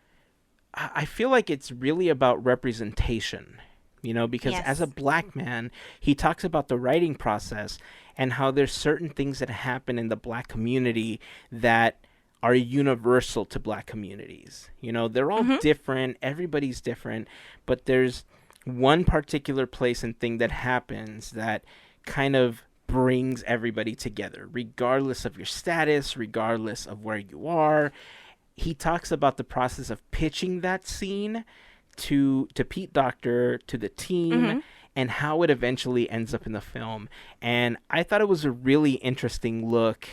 I feel like it's really about representation, you know, because as a black man, he talks about the writing process and how there's certain things that happen in the black community that are universal to black communities. You know, they're all different, everybody's different, but there's one particular place and thing that happens that kind of brings everybody together, regardless of your status, regardless of where you are. He talks about the process of pitching that scene to Pete Docter, to the team, and how it eventually ends up in the film. And I thought it was a really interesting look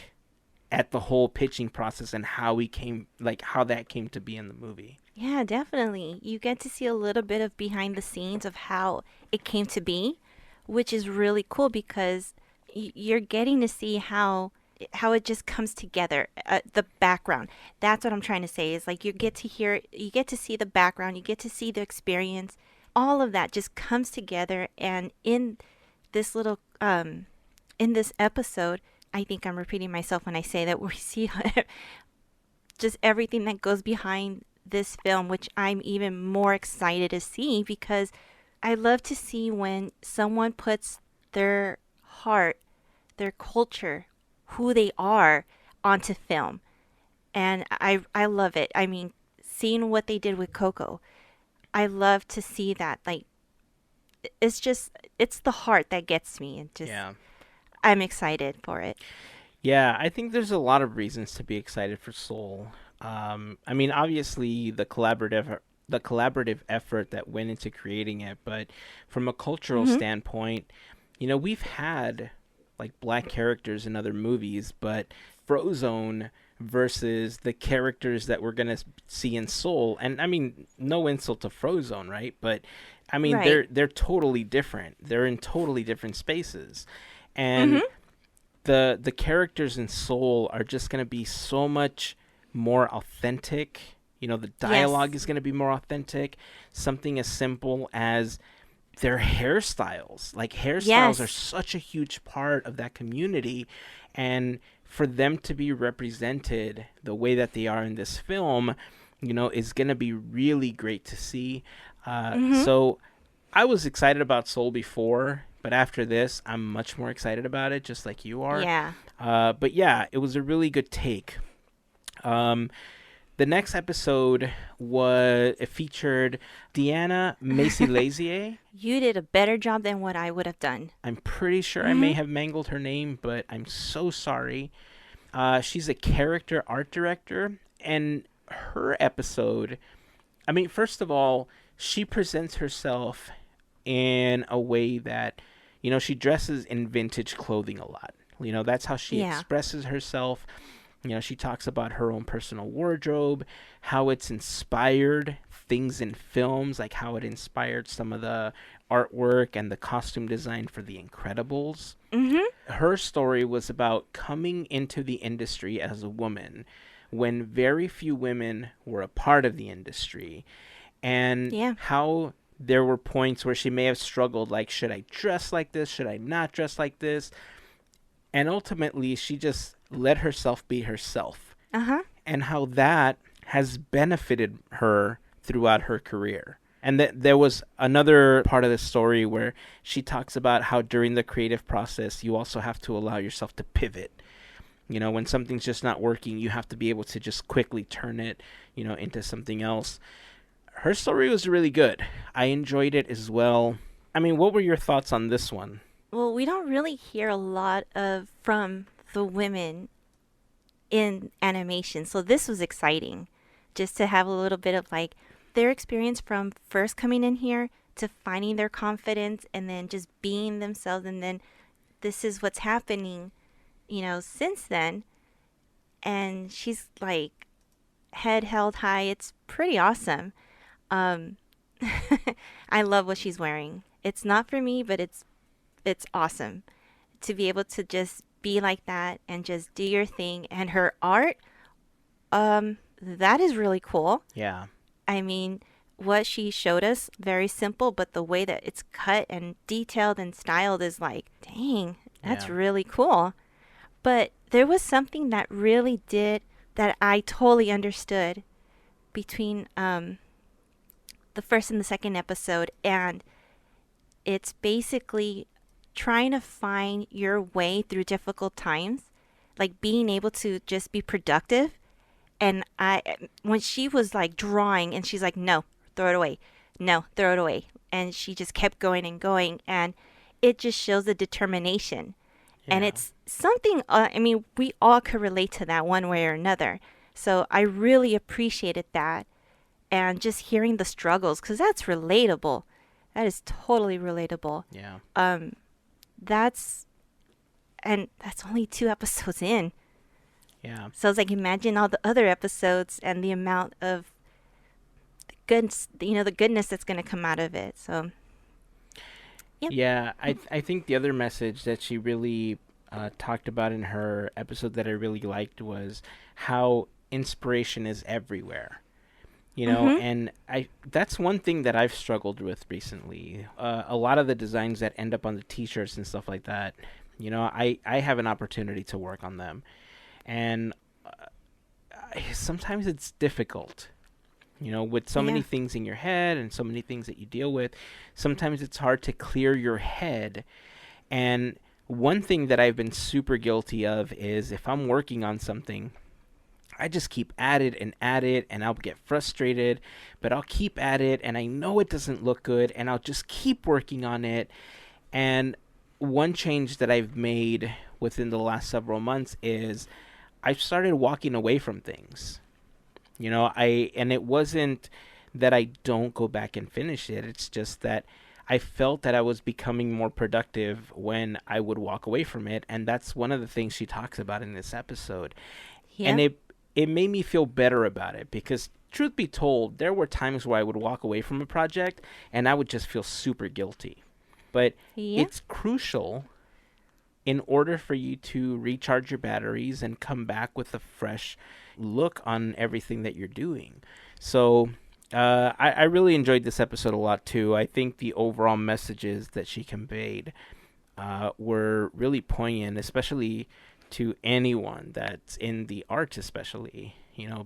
at the whole pitching process and how that came to be in the movie. Yeah, definitely. You get to see a little bit of behind the scenes of how it came to be, which is really cool because you're getting to see how it just comes together, the background. That's what I'm trying to say is like you get to see the background, you get to see the experience. All of that just comes together, and in this little in this episode, I think I'm repeating myself when I say that we see just everything that goes behind this film, which I'm even more excited to see because I love to see when someone puts their heart, their culture, who they are onto film. And I love it. I mean, seeing what they did with Coco, I love to see that. Like, it's the heart that gets me. And just, I'm excited for it. Yeah, I think there's a lot of reasons to be excited for Soul. I mean, obviously the collaborative effort that went into creating it, but from a cultural standpoint, you know, we've had like black characters in other movies, but Frozone versus the characters that we're gonna see in Soul, and I mean, no insult to Frozone, right? But I mean, they're totally different. They're in totally different spaces, and the characters in Soul are just gonna be so much more authentic. You know, the dialogue is gonna be more authentic. Something as simple as their hairstyles. Like, hairstyles are such a huge part of that community, and for them to be represented the way that they are in this film, you know, is going to be really great to see. So I was excited about Soul before, but after this, I'm much more excited about it, just like you are. Yeah. But yeah, it was a really good take. The next episode featured Deanna Macy-Lazier. You did a better job than what I would have done. I'm pretty sure I may have mangled her name, but I'm so sorry. She's a character art director, and her episode, I mean, first of all, she presents herself in a way that, you know, she dresses in vintage clothing a lot. You know, that's how she expresses herself. You know, she talks about her own personal wardrobe, how it's inspired things in films, like how it inspired some of the artwork and the costume design for The Incredibles. Her story was about coming into the industry as a woman when very few women were a part of the industry, and how there were points where she may have struggled, like, should I dress like this? Should I not dress like this? And ultimately, she just let herself be herself. And how that has benefited her throughout her career. And there was another part of the story where she talks about how during the creative process, you also have to allow yourself to pivot. When something's just not working, you have to be able to just quickly turn it, into something else. Her story was really good. I enjoyed it as well. I mean, what were your thoughts on this one? Well, we don't really hear a lot of from the women in animation, so this was exciting. Just to have a little bit of like their experience from first coming in here to finding their confidence and then just being themselves, and then this is what's happening, since then. And she's like head held high. It's pretty awesome. Um, I love what she's wearing. It's not for me, but it's awesome to be able to just be like that and just do your thing. And her art, that is really cool. Yeah. I mean, what she showed us, very simple, but the way that it's cut and detailed and styled is like, dang, that's Yeah. really cool. But there was something that really did that I totally understood between the first and the second episode, and it's basically trying to find your way through difficult times, like being able to just be productive. And when she was like drawing and she's like, no, throw it away. No, throw it away. And she just kept going and going. And it just shows the determination. And Yeah. it's something, I mean, we all could relate to that one way or another. So I really appreciated that. And just hearing the struggles, because that's relatable. That is totally relatable. Yeah. That's, and that's only 2 episodes in. Yeah. So it's like, imagine all the other episodes and the amount of goods, the goodness that's going to come out of it. So, yep. Yeah, I think the other message that she really talked about in her episode that I really liked was how inspiration is everywhere. And that's one thing that I've struggled with recently. A lot of the designs that end up on the t-shirts and stuff like that, I have an opportunity to work on them. And sometimes it's difficult, with so many Yeah. things in your head and so many things that you deal with. Sometimes it's hard to clear your head. And one thing that I've been super guilty of is if I'm working on something, I just keep at it, and I'll get frustrated, but I'll keep at it, and I know it doesn't look good, and I'll just keep working on it. And one change that I've made within the last several months is I've started walking away from things. And it wasn't that I don't go back and finish it. It's just that I felt that I was becoming more productive when I would walk away from it. And that's one of the things she talks about in this episode. Yeah. And it made me feel better about it because, truth be told, there were times where I would walk away from a project and I would just feel super guilty. But Yeah. it's crucial in order for you to recharge your batteries and come back with a fresh look on everything that you're doing. So I really enjoyed this episode a lot too. I think the overall messages that she conveyed were really poignant, especially to anyone that's in the arts, especially,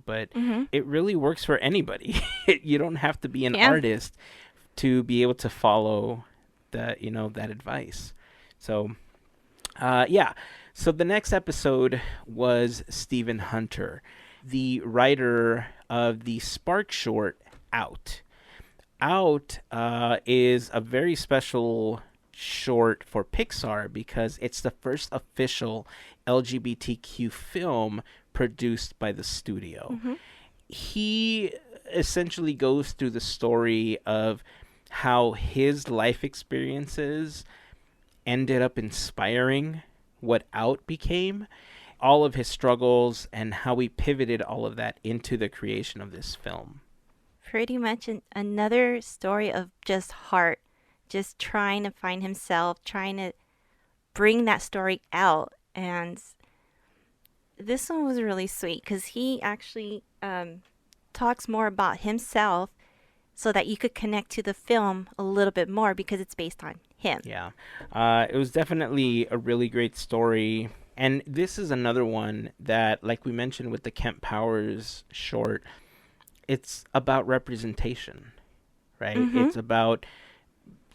but it really works for anybody. You don't have to be an Yeah. artist to be able to follow that advice. So yeah. So the next episode was Stephen Hunter, the writer of the Spark short Out. Out is a very special short for Pixar because it's the first official LGBTQ film produced by the studio. He essentially goes through the story of how his life experiences ended up inspiring what Out became, all of his struggles, and how he pivoted all of that into the creation of this film. Pretty much another story of just heart, just trying to find himself, trying to bring that story out. And this one was really sweet because he actually talks more about himself so that you could connect to the film a little bit more because it's based on him. Yeah. It was definitely a really great story. And this is another one that, like we mentioned with the Kemp Powers short, it's about representation, right? Mm-hmm. It's about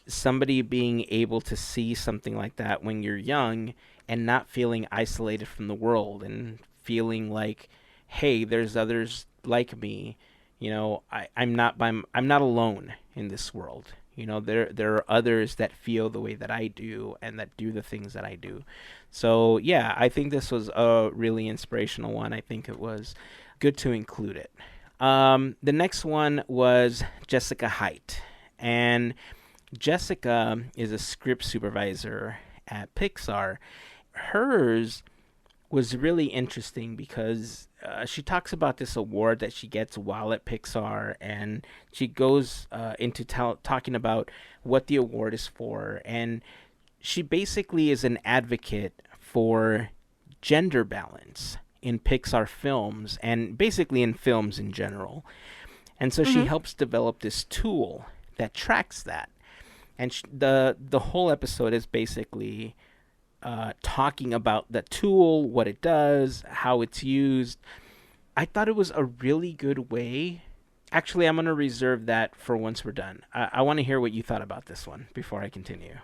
somebody being able to see something like that when you're young and not feeling isolated from the world and feeling like, hey, there's others like me. I'm not alone in this world. There are others that feel the way that I do and that do the things that I do. So yeah, I think this was a really inspirational one. I think it was good to include it. The next one was Jessica Height. And Jessica is a script supervisor at Pixar. Hers was really interesting because she talks about this award that she gets while at Pixar, and she goes into talking about what the award is for. And she basically is an advocate for gender balance in Pixar films and basically in films in general. And so she Mm-hmm. helps develop this tool that tracks that. And the whole episode is basically talking about the tool, what it does, how it's used. I thought it was a really good way. Actually, I'm going to reserve that for once we're done. I want to hear what you thought about this one before I continue.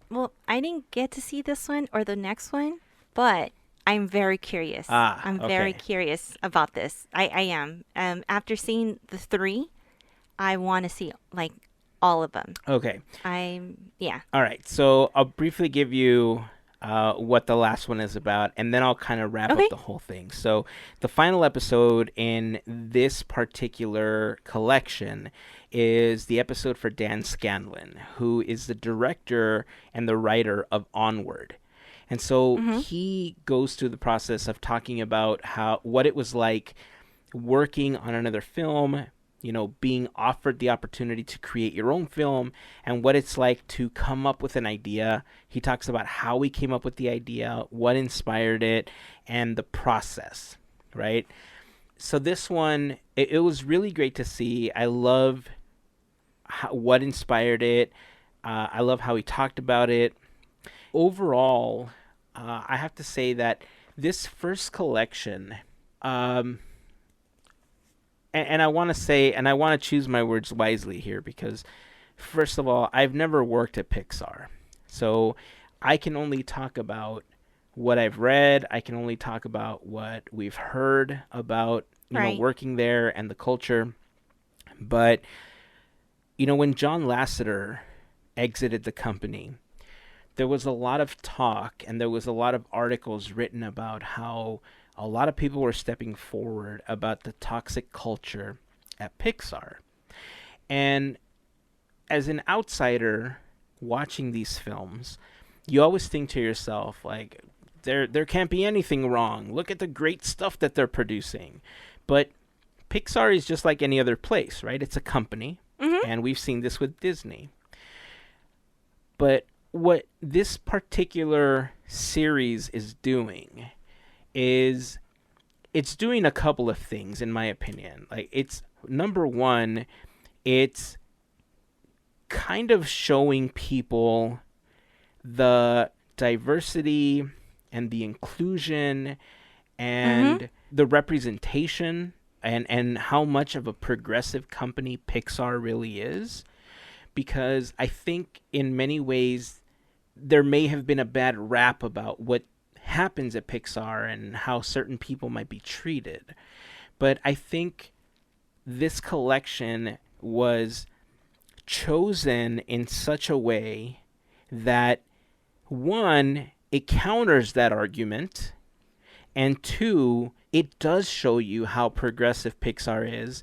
Well, I didn't get to see this one or the next one, but I'm very curious. Ah, I'm very okay. curious about this. I am. After seeing the three, I want to see like all of them. Okay. Yeah. All right. So I'll briefly give you what the last one is about, and then I'll kind of wrap Okay. up the whole thing. So the final episode in this particular collection is the episode for Dan Scanlon, who is the director and the writer of Onward. And so Mm-hmm. he goes through the process of talking about what it was like working on another film, being offered the opportunity to create your own film, and what it's like to come up with an idea. He talks about how he came up with the idea, what inspired it, and the process, right? So this one, it was really great to see. I love what inspired it. I love how he talked about it. Overall, I have to say that this first collection, and I want to say, and I want to choose my words wisely here because, first of all, I've never worked at Pixar. So I can only talk about what I've read. I can only talk about what we've heard about, Right. working there and the culture. But, when John Lasseter exited the company, there was a lot of talk and there was a lot of articles written about how a lot of people were stepping forward about the toxic culture at Pixar. And as an outsider watching these films, you always think to yourself, like, there can't be anything wrong. Look at the great stuff that they're producing. But Pixar is just like any other place, right? It's a company, Mm-hmm. and we've seen this with Disney. But what this particular series is doing is it's doing a couple of things in my opinion. Like, it's number one, it's kind of showing people the diversity and the inclusion Mm-hmm. and the representation and how much of a progressive company Pixar really is, because I think in many ways there may have been a bad rap about what happens at Pixar and how certain people might be treated. But I think this collection was chosen in such a way that, one, it counters that argument, and two, it does show you how progressive Pixar is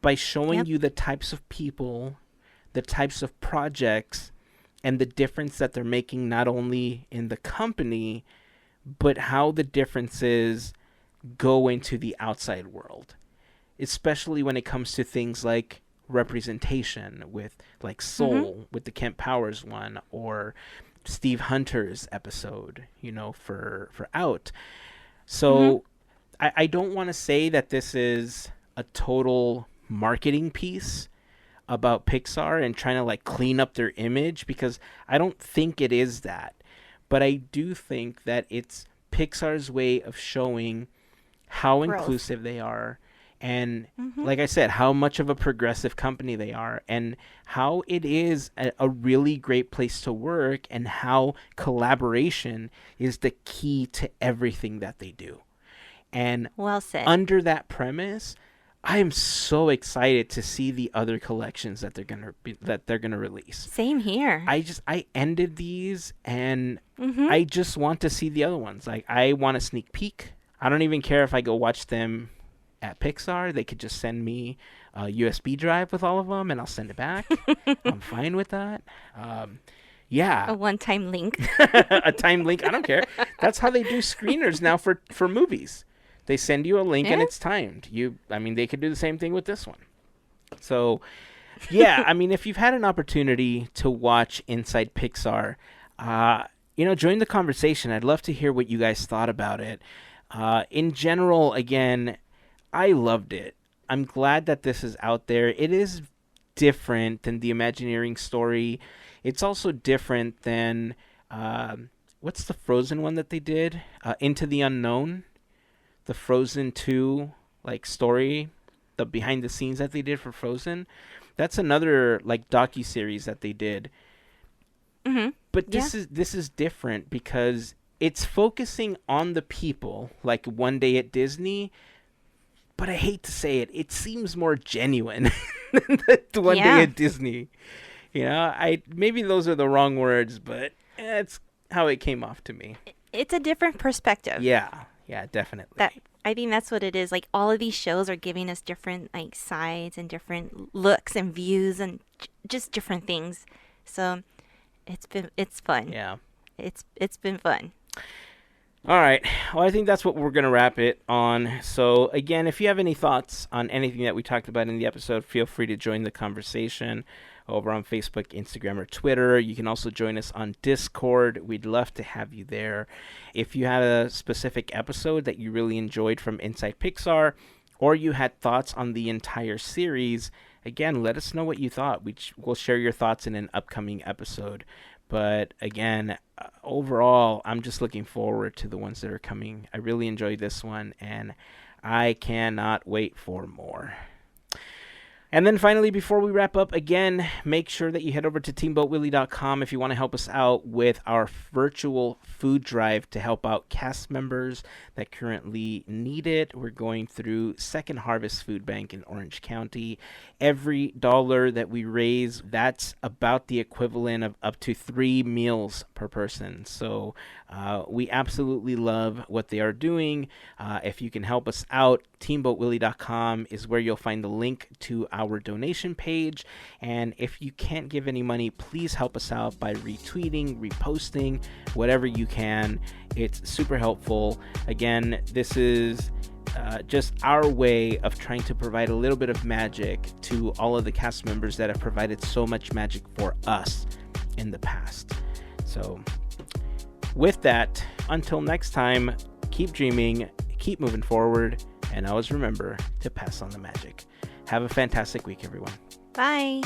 by showing Yep. you the types of people, the types of projects, and the difference that they're making not only in the company, but how the differences go into the outside world, especially when it comes to things like representation with like Mm-hmm. Soul with the Kent Powers one, or Steve Hunter's episode, for Out. Mm-hmm. So I don't want to say that this is a total marketing piece about Pixar and trying to like clean up their image, because I don't think it is that. But I do think that it's Pixar's way of showing how Growth. inclusive they are And Mm-hmm. like I said, how much of a progressive company they are, and how it is a really great place to work, and how collaboration is the key to everything that they do. And Well said. under that premise, I am so excited to see the other collections that they're gonna release. Same here. I ended these, and Mm-hmm. I just want to see the other ones. Like, I want a sneak peek. I don't even care if I go watch them at Pixar. They could just send me a USB drive with all of them, and I'll send it back. I'm fine with that. Yeah. A one-time link. A time link. I don't care. That's how they do screeners now for movies. They send you a link and Yeah. it's timed. They could do the same thing with this one. So, yeah, I mean, if you've had an opportunity to watch Inside Pixar, join the conversation. I'd love to hear what you guys thought about it. In general, again, I loved it. I'm glad that this is out there. It is different than the Imagineering story. It's also different than what's the Frozen one that they did? Into the Unknown, the Frozen 2 story, the behind the scenes that they did for Frozen. That's another docu-series that they did. Mm-hmm. But this is different because it's focusing on the people, like One Day at Disney. But I hate to say it, it seems more genuine than the One Day at Disney. Maybe those are the wrong words, but it's how it came off to me. It's a different perspective. Yeah, definitely. I think that's what it is. Like, all of these shows are giving us different sides and different looks and views and just different things. So it's fun. Yeah. It's been fun. All right. Well, I think that's what we're going to wrap it on. So, again, if you have any thoughts on anything that we talked about in the episode, feel free to join the conversation over on Facebook, Instagram, or Twitter. You can also join us on Discord. We'd love to have you there. If you had a specific episode that you really enjoyed from Inside Pixar, or you had thoughts on the entire series, again, let us know what you thought. We'll share your thoughts in an upcoming episode. But again, overall, I'm just looking forward to the ones that are coming. I really enjoyed this one, and I cannot wait for more. And then finally, before we wrap up, again, make sure that you head over to teamboatwilly.com if you want to help us out with our virtual food drive to help out cast members that currently need it. We're going through Second Harvest Food Bank in Orange County. Every dollar that we raise, that's about the equivalent of up to 3 meals per person. So we absolutely love what they are doing. If you can help us out, teamboatwilly.com is where you'll find the link to our donation page. And if you can't give any money, please help us out by retweeting, reposting, whatever you can. It's super helpful. Again, this is just our way of trying to provide a little bit of magic to all of the cast members that have provided so much magic for us in the past. So with that, until next time, keep dreaming, keep moving forward, and always remember to pass on the magic. Have a fantastic week, everyone. Bye.